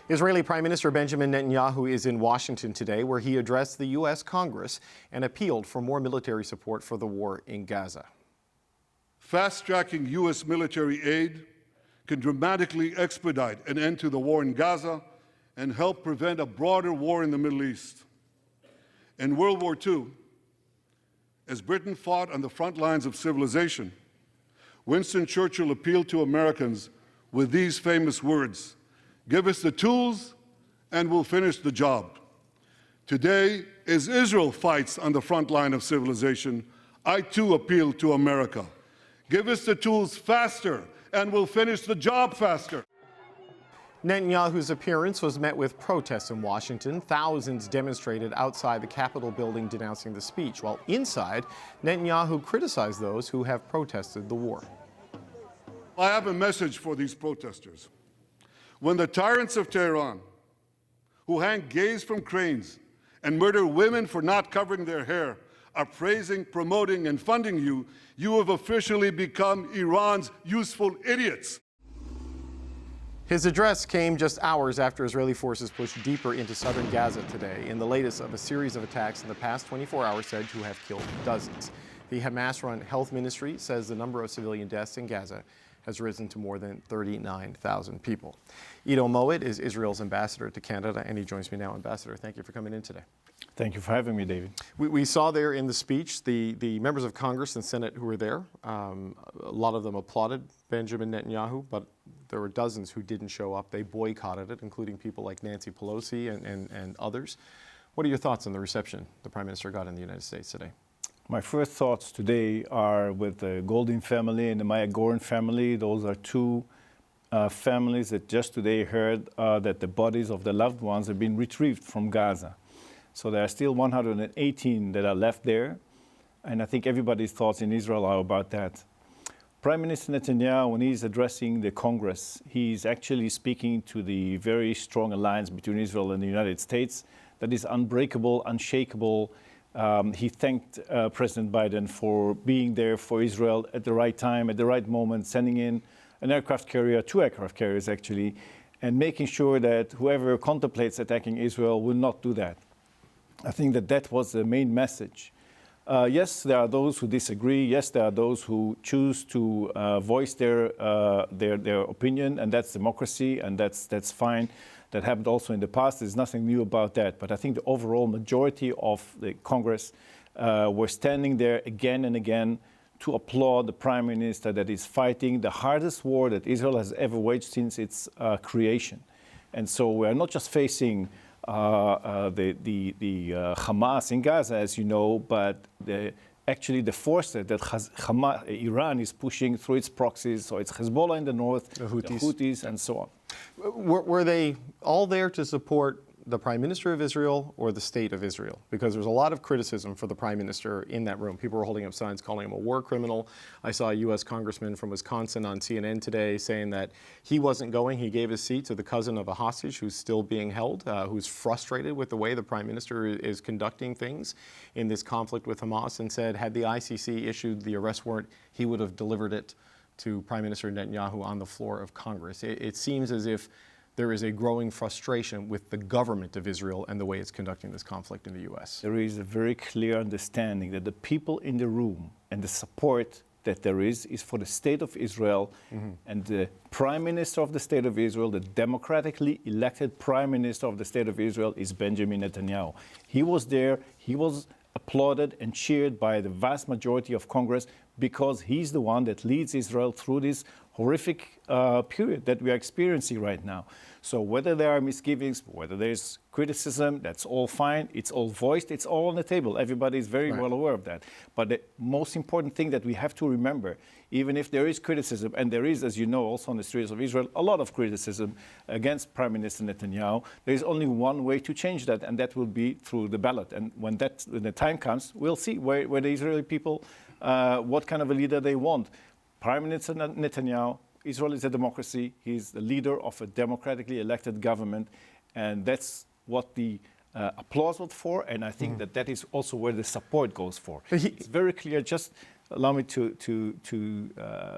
Israeli Prime Minister Benjamin Netanyahu is in Washington today, where he addressed the U.S. Congress and appealed for more military support for the war in Gaza. Fast-tracking U.S. military aid can dramatically expedite an end to the war in Gaza and help prevent a broader war in the Middle East. In World War II, as Britain fought on the front lines of civilization, Winston Churchill appealed to Americans with these famous words: "Give us the tools and we'll finish the job." Today, as Israel fights on the front line of civilization, I too appeal to America. Give us the tools faster and we'll finish the job faster. Netanyahu's appearance was met with protests in Washington. Thousands demonstrated outside the Capitol building denouncing the speech, while inside, Netanyahu criticized those who have protested the war. I have a message for these protesters. When the tyrants of Tehran, who hang gays from cranes and murder women for not covering their hair, are praising, promoting, and funding you, you have officially become Iran's useful idiots. His address came just hours after Israeli forces pushed deeper into southern Gaza today, in the latest of a series of attacks in the past 24 hours said to have killed dozens. The Hamas-run health ministry says the number of civilian deaths in Gaza has risen to more than 39,000 people. Iddo Moed is Israel's ambassador to Canada, and he joins me now. Ambassador, thank you for coming in today. Thank you for having me, David. We saw there in the speech the members of Congress and Senate who were there. A lot of them applauded Benjamin Netanyahu, but there were dozens who didn't show up. They boycotted it, including people like Nancy Pelosi and others. What are your thoughts on the reception the Prime Minister got in the United States today? My first thoughts today are with the Goldin family and the Maya Goren family. Those are two families that just today heard that the bodies of the loved ones have been retrieved from Gaza. So there are still 118 that are left there, and I think everybody's thoughts in Israel are about that. Prime Minister Netanyahu, when he's addressing the Congress, he's actually speaking to the very strong alliance between Israel and the United States that is unbreakable, unshakable. He thanked President Biden for being there for Israel at the right time, at the right moment, sending in an aircraft carrier, two aircraft carriers actually, and making sure that whoever contemplates attacking Israel will not do that. I think that was the main message. Yes, there are those who disagree. Yes, there are those who choose to voice their opinion, and that's democracy, and that's fine. That happened also in the past. There's nothing new about that. But I think the overall majority of the Congress were standing there again and again to applaud the Prime Minister that is fighting the hardest war that Israel has ever waged since its creation. And so we're not just facing the Hamas in Gaza, as you know, but actually the forces that Iran is pushing through its proxies. So it's Hezbollah in the north, the Houthis, and so on. Were they all there to support the Prime Minister of Israel or the State of Israel? Because there's a lot of criticism for the Prime Minister in that room. People were holding up signs calling him a war criminal. I saw a U.S. congressman from Wisconsin on CNN today saying that he wasn't going. He gave his seat to the cousin of a hostage who's still being held, who's frustrated with the way the Prime Minister is conducting things in this conflict with Hamas, and said had the ICC issued the arrest warrant, he would have delivered it to Prime Minister Netanyahu on the floor of Congress. It seems as if there is a growing frustration with the government of Israel and the way it's conducting this conflict in the U.S. There is a very clear understanding that the people in the room and the support that there is for the State of Israel, and the Prime Minister of the State of Israel, the democratically elected Prime Minister of the State of Israel, is Benjamin Netanyahu. He was there, he was applauded and cheered by the vast majority of Congress because he's the one that leads Israel through this horrific period that we are experiencing right now. So whether there are misgivings, whether there's criticism, that's all fine. It's all voiced. It's all on the table. Everybody is very well aware of that. But the most important thing that we have to remember, even if there is criticism, and there is, as you know, also on the streets of Israel, a lot of criticism against Prime Minister Netanyahu, there is only one way to change that, and that will be through the ballot. And when the time comes, we'll see where the Israeli people, what kind of a leader they want. Prime Minister Netanyahu, Israel is a democracy. He's the leader of a democratically elected government, and that's what the applause was for, and I think that is also where the support goes for. It's very clear. Just allow me to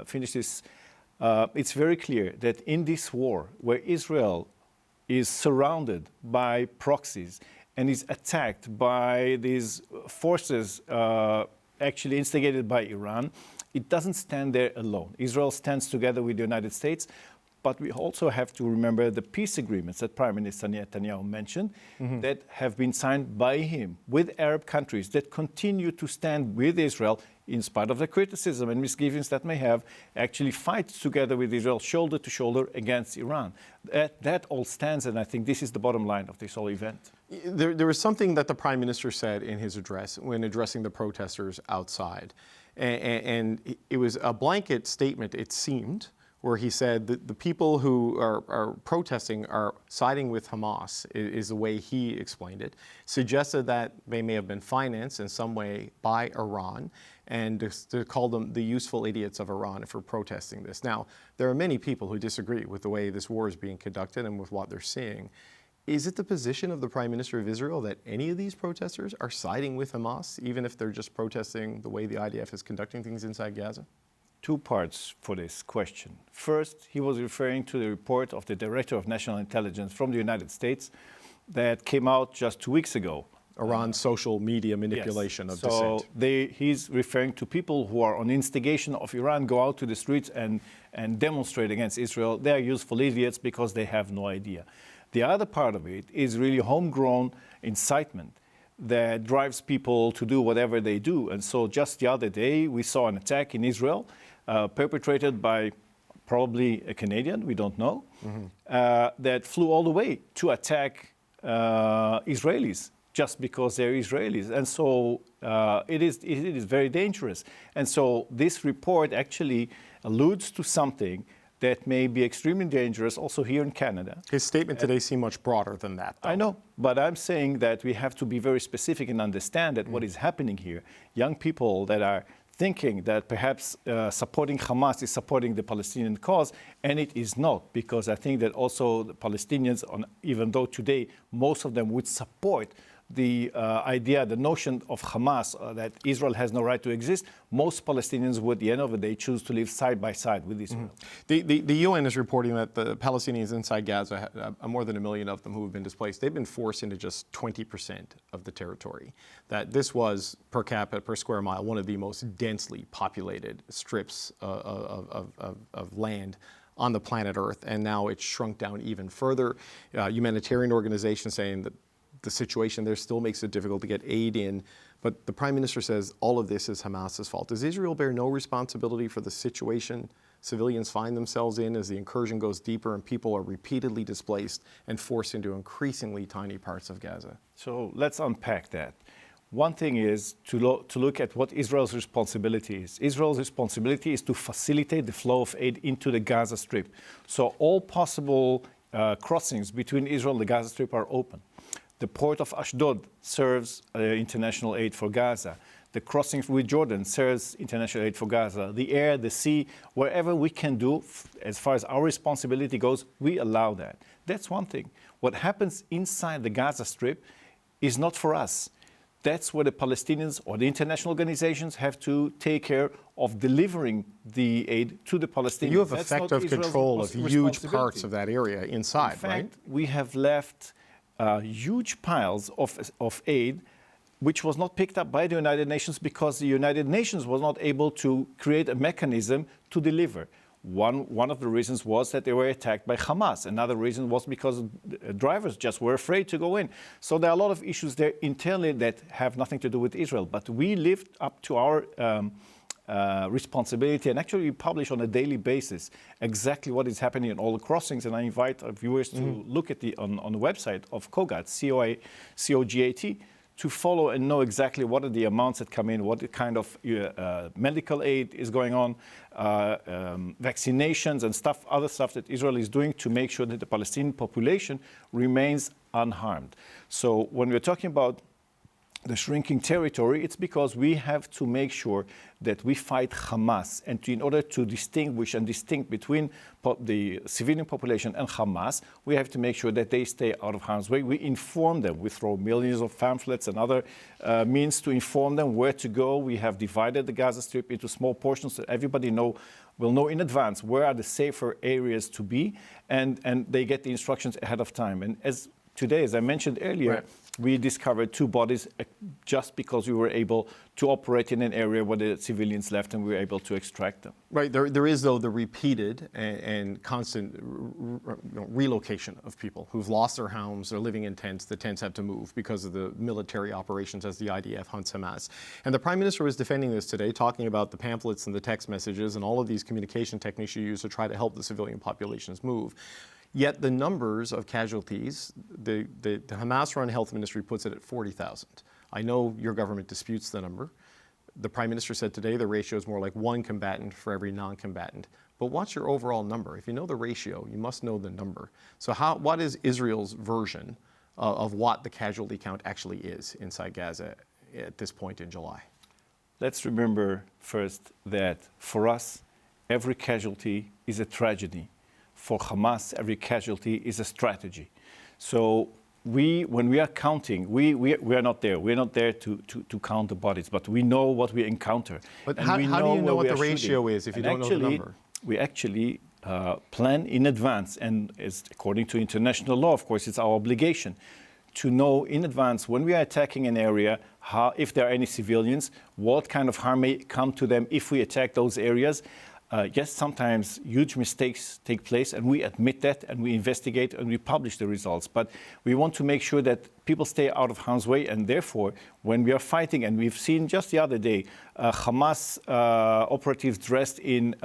finish this. It's very clear that in this war, where Israel is surrounded by proxies and is attacked by these forces actually instigated by Iran, it doesn't stand there alone. Israel stands together with the United States, but we also have to remember the peace agreements that Prime Minister Netanyahu mentioned that have been signed by him with Arab countries that continue to stand with Israel in spite of the criticism and misgivings that may have, actually fight together with Israel shoulder to shoulder against Iran. That all stands, and I think this is the bottom line of this whole event. There was something that the Prime Minister said in his address when addressing the protesters outside. And it was a blanket statement, it seemed, where he said that the people who are protesting are siding with Hamas, is the way he explained it, suggested that they may have been financed in some way by Iran, and to call them the useful idiots of Iran for protesting this. Now, there are many people who disagree with the way this war is being conducted and with what they're seeing. Is it the position of the Prime Minister of Israel that any of these protesters are siding with Hamas, even if they're just protesting the way the IDF is conducting things inside Gaza? Two parts for this question. First, he was referring to the report of the Director of National Intelligence from the United States that came out just 2 weeks ago. Iran's social media manipulation of dissent. So he's referring to people who are on instigation of Iran, go out to the streets and demonstrate against Israel. They are useful idiots because they have no idea. The other part of it is really homegrown incitement that drives people to do whatever they do. And so just the other day, we saw an attack in Israel perpetrated by probably a Canadian, we don't know, that flew all the way to attack Israelis just because they're Israelis. And so it is very dangerous. And so this report actually alludes to something that may be extremely dangerous also here in Canada. His statement today seemed much broader than that, though. I know, but I'm saying that we have to be very specific and understand that what is happening here, young people that are thinking that perhaps supporting Hamas is supporting the Palestinian cause, and it is not, because I think that also the Palestinians, even though today most of them would support the idea, the notion of Hamas, that Israel has no right to exist, most Palestinians would, at the end of the day, choose to live side by side with Israel. The UN is reporting that the Palestinians inside Gaza, more than 1 million of them who have been displaced, they've been forced into just 20% of the territory. That this was, per capita, per square mile, one of the most densely populated strips of land on the planet Earth, and now it's shrunk down even further. Humanitarian organizations saying that the situation there still makes it difficult to get aid in. But the Prime Minister says all of this is Hamas's fault. Does Israel bear no responsibility for the situation civilians find themselves in as the incursion goes deeper and people are repeatedly displaced and forced into increasingly tiny parts of Gaza? So let's unpack that. One thing is to look at what Israel's responsibility is. Israel's responsibility is to facilitate the flow of aid into the Gaza Strip. So all possible crossings between Israel and the Gaza Strip are open. The port of Ashdod serves international aid for Gaza. The crossing with Jordan serves international aid for Gaza. The air, the sea, wherever we can do, as far as our responsibility goes, we allow that. That's one thing. What happens inside the Gaza Strip is not for us. That's where the Palestinians or the international organizations have to take care of delivering the aid to the Palestinians. You have effective control of huge parts of that area inside, in fact, right? We have left huge piles of aid which was not picked up by the United Nations because the United Nations was not able to create a mechanism to deliver. One of the reasons was that they were attacked by Hamas. Another reason was because drivers just were afraid to go in. So there are a lot of issues there internally that have nothing to do with Israel. But we lived up to our responsibility, and actually we publish on a daily basis exactly what is happening in all the crossings. And I invite our viewers to look at on the website of COGAT, COGAT, to follow and know exactly what are the amounts that come in, what kind of medical aid is going on, vaccinations and other stuff that Israel is doing to make sure that the Palestinian population remains unharmed. So when we're talking about the shrinking territory, it's because we have to make sure that we fight Hamas. And in order to distinguish and distinct between the civilian population and Hamas, we have to make sure that they stay out of harm's way. We inform them. We throw millions of pamphlets and other means to inform them where to go. We have divided the Gaza Strip into small portions so everybody know will know in advance where are the safer areas to be, and they get the instructions ahead of time. And as today, as I mentioned earlier, Right. we discovered 2 bodies just because we were able to operate in an area where the civilians left and we were able to extract them. Right. There is, though, the repeated and constant relocation of people who've lost their homes, they're living in tents, the tents have to move because of the military operations as the IDF hunts Hamas. And the Prime Minister was defending this today, talking about the pamphlets and the text messages and all of these communication techniques you use to try to help the civilian populations move. Yet the numbers of casualties, the Hamas-run health ministry puts it at 40,000. I know your government disputes the number. The Prime Minister said today the ratio is more like 1 combatant for every non-combatant. But what's your overall number? If you know the ratio, you must know the number. So what is Israel's version of what the casualty count actually is inside Gaza at this point in July? Let's remember first that for us, every casualty is a tragedy. For Hamas, every casualty is a strategy. So when we are counting, we are not there. We're not there to count the bodies, but we know what we encounter. But and how do you know what the shooting. ratio is if you don't know the number? We actually plan in advance, and according to international law, of course, it's our obligation to know in advance when we are attacking an area, if there are any civilians, what kind of harm may come to them if we attack those areas. Yes, sometimes huge mistakes take place, and we admit that, and we investigate, and we publish the results. But we want to make sure that people stay out of harm's way, and therefore, when we are fighting, and we've seen just the other day, Hamas operatives dressed in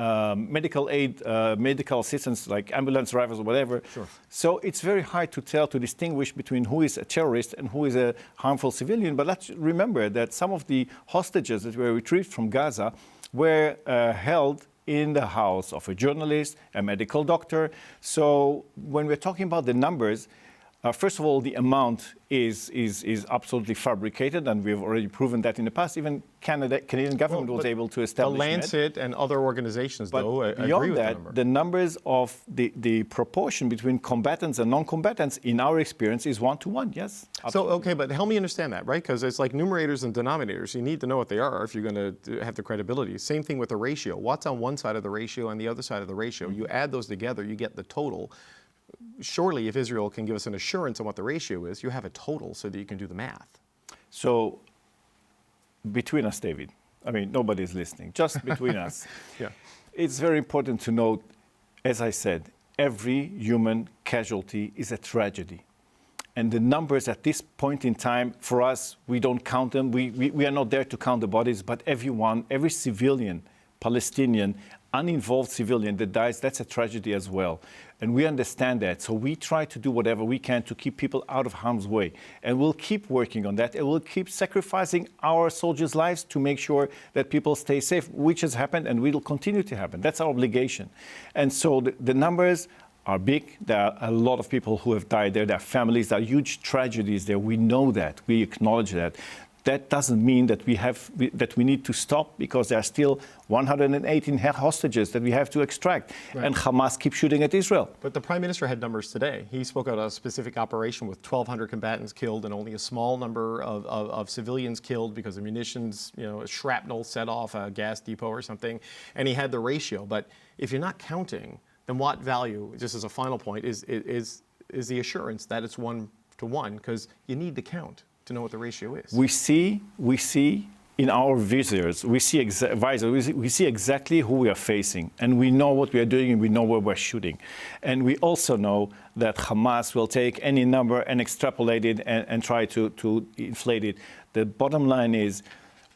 medical aid, medical assistance, like ambulance drivers or whatever. Sure. So it's very hard to distinguish between who is a terrorist and who is a harmful civilian. But let's remember that some of the hostages that were retrieved from Gaza were held in the house of a journalist, a medical doctor. So when we're talking about the numbers, first of all, the amount is absolutely fabricated, and we've already proven that in the past. Even Canadian government was able to establish The Lancet and other organizations, though, agree beyond with that, the number. the numbers of the proportion between combatants and non-combatants, in our experience, is 1-to-1. Yes. So, okay, but help me understand that, right? Because it's like numerators and denominators. You need to know what they are if you're going to have the credibility. Same thing with the ratio. What's on one side of the ratio and the other side of the ratio? You add those together, you get the total. Surely, if Israel can give us an assurance on what the ratio is, you have a total so that you can do the math. So, between us, David, I mean, nobody's listening, just between us. Yeah. It's very important to note, as I said, every human casualty is a tragedy. And the numbers at this point in time, for us, we don't count them. We are not there to count the bodies, but every civilian, Palestinian, uninvolved civilian that dies, that's a tragedy as well. And we understand that. So we try to do whatever we can to keep people out of harm's way. And we'll keep working on that. And we'll keep sacrificing our soldiers' lives to make sure that people stay safe, which has happened and will continue to happen. That's our obligation. And so the numbers are big. There are a lot of people who have died there. There are families, there are huge tragedies there. We know that. We acknowledge that. That doesn't mean that we need to stop, because there are still 118 hostages that we have to extract. Right. And Hamas keeps shooting at Israel. But the Prime Minister had numbers today. He spoke about a specific operation with 1,200 combatants killed and only a small number of civilians killed because of munitions, shrapnel set off a gas depot or something. And he had the ratio. But if you're not counting, then what value, just as a final point, is the assurance that it's 1-to-1? Because you need to count to know what the ratio is. We see in our visitors, we see exactly who we are facing, and we know what we are doing, and we know where we're shooting. And we also know that Hamas will take any number and extrapolate it and try to inflate it. The bottom line is,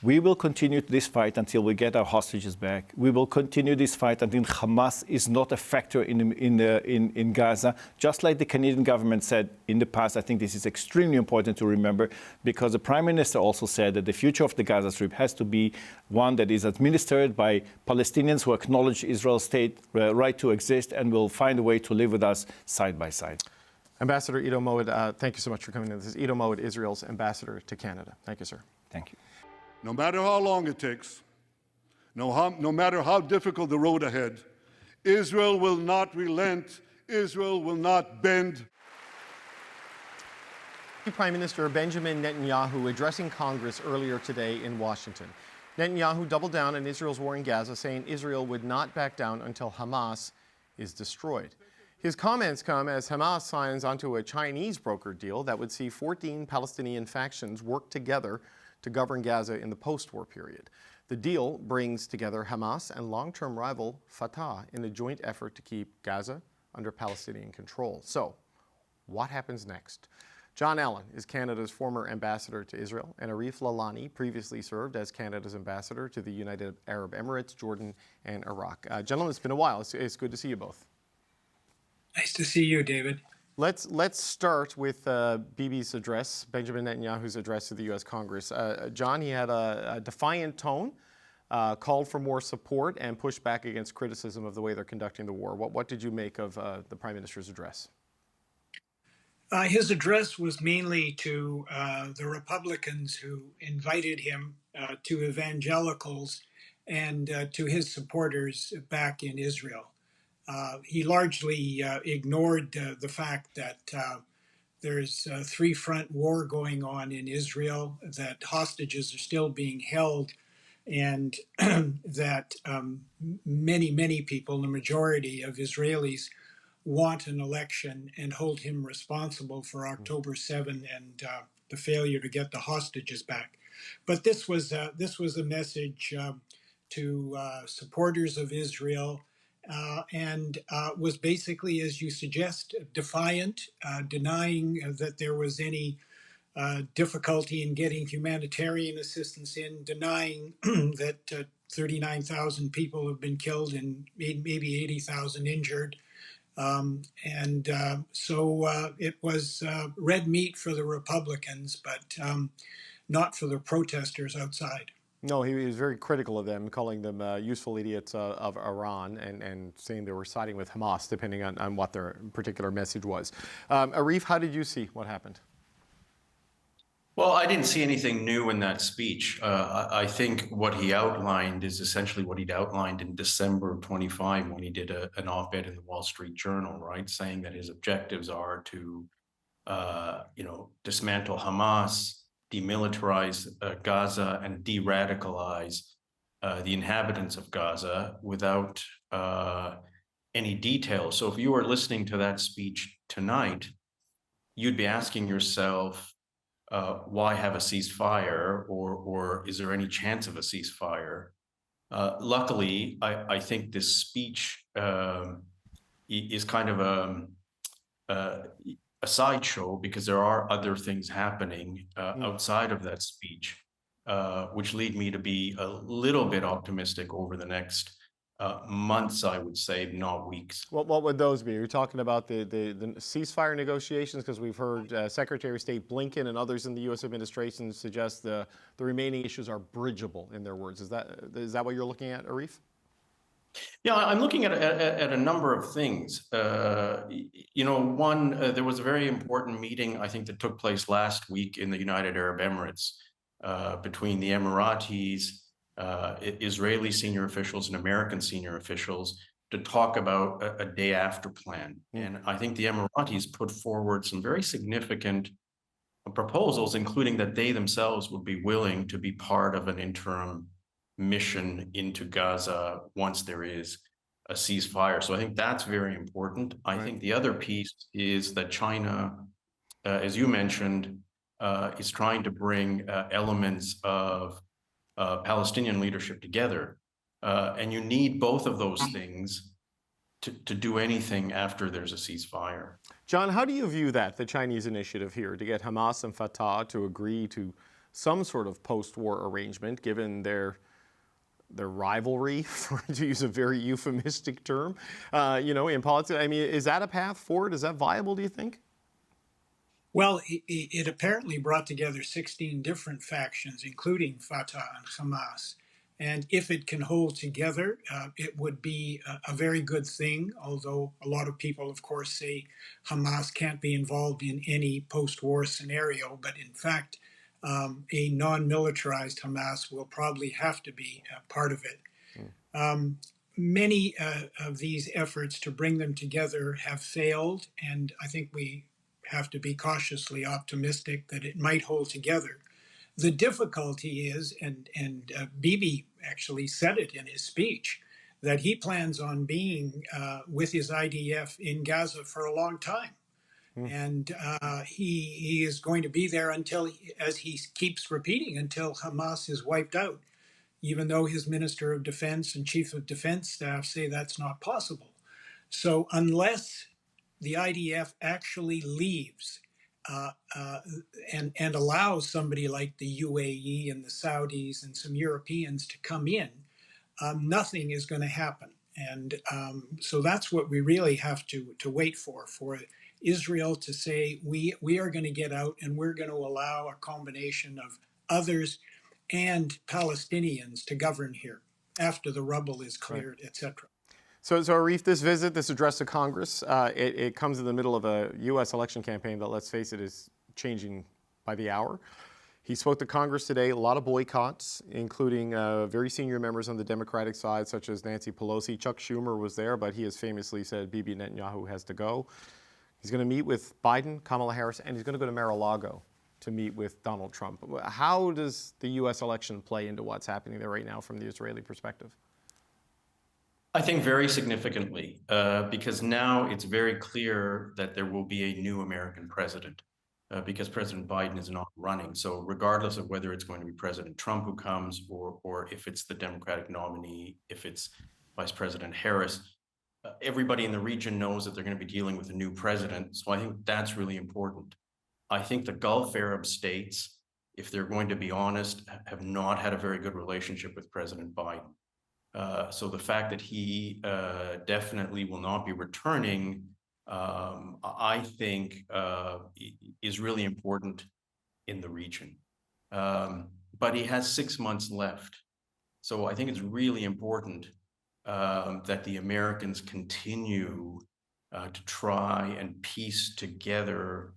we will continue this fight until we get our hostages back. We will continue this fight until Hamas is not a factor in Gaza. Just like the Canadian government said in the past, I think this is extremely important to remember, because the Prime Minister also said that the future of the Gaza Strip has to be one that is administered by Palestinians who acknowledge Israel's state right to exist and will find a way to live with us side by side. Ambassador Iddo Moed, thank you so much for coming in. This is Iddo Moed, Israel's ambassador to Canada. Thank you, sir. Thank you. No matter how long it takes, no matter how difficult the road ahead, Israel will not relent. Israel will not bend. Prime Minister Benjamin Netanyahu addressing Congress earlier today in Washington. Netanyahu doubled down on Israel's war in Gaza, saying Israel would not back down until Hamas is destroyed. His comments come as Hamas signs onto a Chinese brokered deal that would see 14 Palestinian factions work together to govern Gaza in the post-war period. The deal brings together Hamas and long-term rival Fatah in a joint effort to keep Gaza under Palestinian control. So, what happens next? John Allen is Canada's former ambassador to Israel, and Arif Lalani previously served as Canada's ambassador to the United Arab Emirates, Jordan, and Iraq. Gentlemen, it's been a while. It's good to see you both. Nice to see you, David. Let's start with Bibi's address, Benjamin Netanyahu's address to the U.S. Congress. John, he had a defiant tone, called for more support, and pushed back against criticism of the way they're conducting the war. What did you make of the Prime Minister's address? His address was mainly to the Republicans who invited him, to evangelicals, and to his supporters back in Israel. He largely ignored the fact that there's a three-front war going on in Israel, that hostages are still being held, and that many people, the majority of Israelis, want an election and hold him responsible for October 7 and the failure to get the hostages back. But this was a message to supporters of Israel, and was basically, as you suggest, defiant, denying that there was any difficulty in getting humanitarian assistance in, denying that 39,000 people have been killed and maybe 80,000 injured. So it was red meat for the Republicans, but not for the protesters outside. No, he was very critical of them, calling them useful idiots of Iran, and saying they were siding with Hamas, depending on what their particular message was. Arif, how did you see what happened? Well, I didn't see anything new in that speech. I think what he outlined is essentially what he'd outlined in December of 25 when he did an op-ed in the Wall Street Journal, right, saying that his objectives are to, dismantle Hamas, demilitarize Gaza, and de-radicalize the inhabitants of Gaza without any detail. So if you were listening to that speech tonight, you'd be asking yourself, why have a ceasefire, or is there any chance of a ceasefire? Luckily, I think this speech is kind of a sideshow, because there are other things happening outside of that speech, which lead me to be a little bit optimistic over the next months, I would say, not weeks. What would those be? Are you talking about the ceasefire negotiations? Because we've heard Secretary of State Blinken and others in the U.S. administration suggest the remaining issues are bridgeable, in their words. Is that what you're looking at, Arif? Yeah, I'm looking at a number of things. One, there was a very important meeting, I think, that took place last week in the United Arab Emirates between the Emiratis, Israeli senior officials, and American senior officials to talk about a day after plan. And I think the Emiratis put forward some very significant proposals, including that they themselves would be willing to be part of an interim mission into Gaza once there is a ceasefire. So I think that's very important. I think the other piece is that China, as you mentioned, is trying to bring elements of Palestinian leadership together. And you need both of those things to do anything after there's a ceasefire. John, how do you view that, the Chinese initiative here to get Hamas and Fatah to agree to some sort of post-war arrangement, given their rivalry, to use a very euphemistic term, in politics? I mean, is that a path forward? Is that viable, do you think? Well, it apparently brought together 16 different factions, including Fatah and Hamas. And if it can hold together, it would be a very good thing, although a lot of people, of course, say Hamas can't be involved in any post-war scenario. But in fact, a non-militarized Hamas will probably have to be a part of it. Many of these efforts to bring them together have failed, and I think we have to be cautiously optimistic that it might hold together. The difficulty is, and Bibi actually said it in his speech, that he plans on being with his IDF in Gaza for a long time. And he is going to be there until, as he keeps repeating, until Hamas is wiped out, even though his Minister of Defense and Chief of Defense Staff say that's not possible. So unless the IDF actually leaves and allows somebody like the UAE and the Saudis and some Europeans to come in, nothing is going to happen. And so that's what we really have to wait for Israel to say, we are going to get out and we're going to allow a combination of others and Palestinians to govern here after the rubble is cleared, right, etc. So Arif, this visit, this address to Congress, it comes in the middle of a U.S. election campaign that, let's face it, is changing by the hour. He spoke to Congress today, a lot of boycotts, including very senior members on the Democratic side, such as Nancy Pelosi. Chuck Schumer was there, but he has famously said Bibi Netanyahu has to go. He's going to meet with Biden, Kamala Harris, and he's going to go to Mar-a-Lago to meet with Donald Trump. How does the U.S. election play into what's happening there right now from the Israeli perspective? I think very significantly, because now it's very clear that there will be a new American president, because President Biden is not running. So regardless of whether it's going to be President Trump who comes, or if it's the Democratic nominee, if it's Vice President Harris, everybody in the region knows that they're going to be dealing with a new president. So I think that's really important. I think the Gulf Arab states, if they're going to be honest, have not had a very good relationship with President Biden. So the fact that he definitely will not be returning, I think, is really important in the region. But he has 6 months left. So I think it's really important that the Americans continue to try and piece together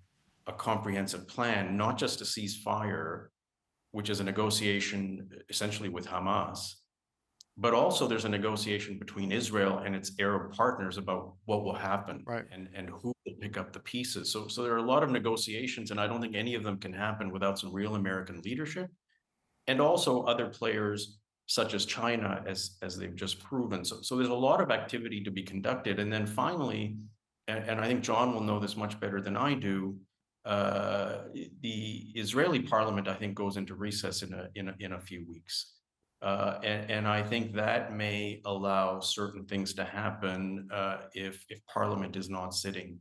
a comprehensive plan, not just a ceasefire, which is a negotiation essentially with Hamas, but also there's a negotiation between Israel and its Arab partners about what will happen, right, and who will pick up the pieces. So there are a lot of negotiations, and I don't think any of them can happen without some real American leadership, and also other players such as China, as they've just proven. So there's a lot of activity to be conducted. And then finally, and I think John will know this much better than I do, the Israeli parliament, I think, goes into recess in a few weeks. And I think that may allow certain things to happen if Parliament is not sitting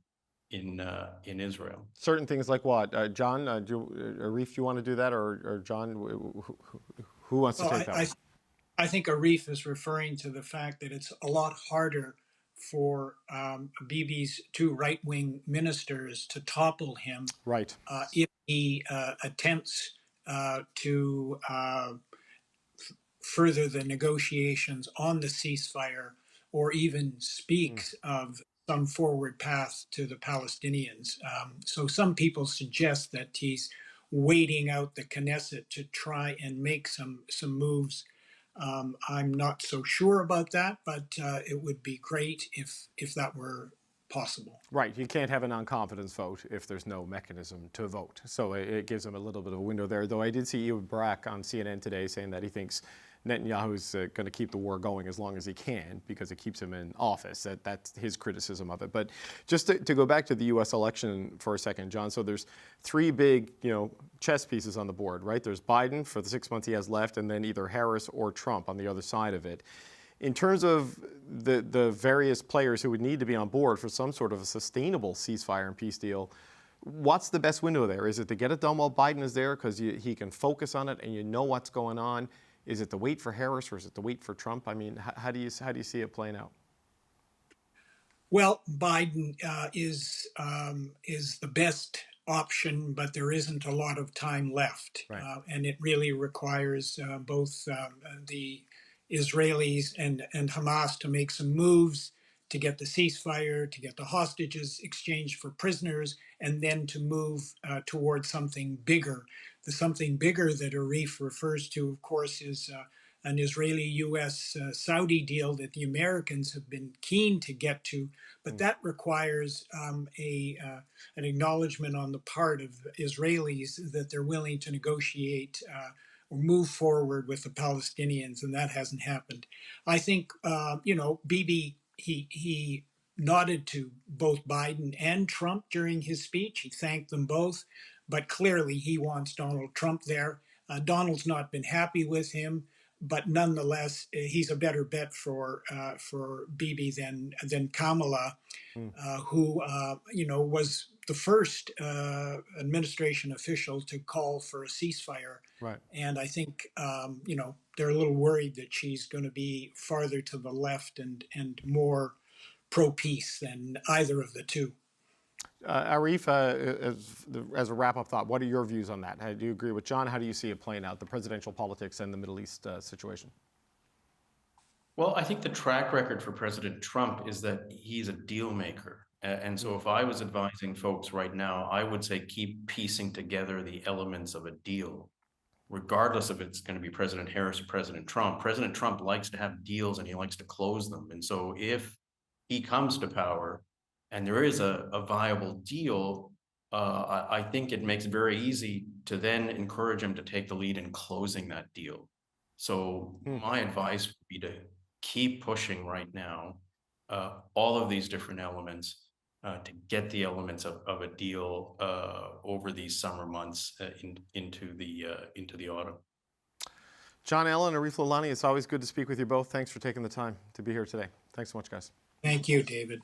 in Israel. Certain things like what? John, Arif, you want to do that, or John, who wants to take that? I think Arif is referring to the fact that it's a lot harder for Bibi's two right-wing ministers to topple him, right, if he attempts to further the negotiations on the ceasefire, or even speaks of some forward path to the Palestinians. So some people suggest that he's waiting out the Knesset to try and make some moves. I'm not so sure about that, but it would be great if that were possible. Right, you can't have a non-confidence vote if there's no mechanism to vote. So it gives them a little bit of a window there. Though I did see Ehud Barak on CNN today saying that he thinks Netanyahu's going to keep the war going as long as he can because it keeps him in office. That's his criticism of it. But just to go back to the U.S. election for a second, John, so there's three big, chess pieces on the board, right? There's Biden for the 6 months he has left, and then either Harris or Trump on the other side of it. In terms of the various players who would need to be on board for some sort of a sustainable ceasefire and peace deal, what's the best window there? Is it to get it done while Biden is there because he can focus on it and you know what's going on? Is it to wait for Harris or is it to wait for Trump? I mean, how do you see it playing out? Well, Biden is the best option, but there isn't a lot of time left, right. And it really requires both the Israelis and Hamas to make some moves to get the ceasefire, to get the hostages exchanged for prisoners, and then to move towards something bigger. The something bigger that Arif refers to, of course, is an Israeli-U.S. Saudi deal that the Americans have been keen to get to, but that requires an acknowledgement on the part of Israelis that they're willing to negotiate or move forward with the Palestinians, and that hasn't happened. I think Bibi he nodded to both Biden and Trump during his speech. He thanked them both, but clearly he wants Donald Trump there. Donald's not been happy with him, but nonetheless, he's a better bet for Bibi than Kamala, who was the first administration official to call for a ceasefire. Right. And I think they're a little worried that she's going to be farther to the left and more pro-peace than either of the two. Arif, as a wrap-up thought, what are your views on that? Do you agree with John? How do you see it playing out, the presidential politics and the Middle East situation? Well, I think the track record for President Trump is that he's a deal maker. And so if I was advising folks right now, I would say keep piecing together the elements of a deal, regardless if it's going to be President Harris or President Trump. President Trump likes to have deals and he likes to close them. And so if he comes to power and there is a viable deal, I think it makes it very easy to then encourage him to take the lead in closing that deal. So my advice would be to keep pushing right now, all of these different elements to get the elements of a deal over these summer months into the autumn. John Allen, Arif Lalani, it's always good to speak with you both. Thanks for taking the time to be here today. Thanks so much, guys. Thank you, David.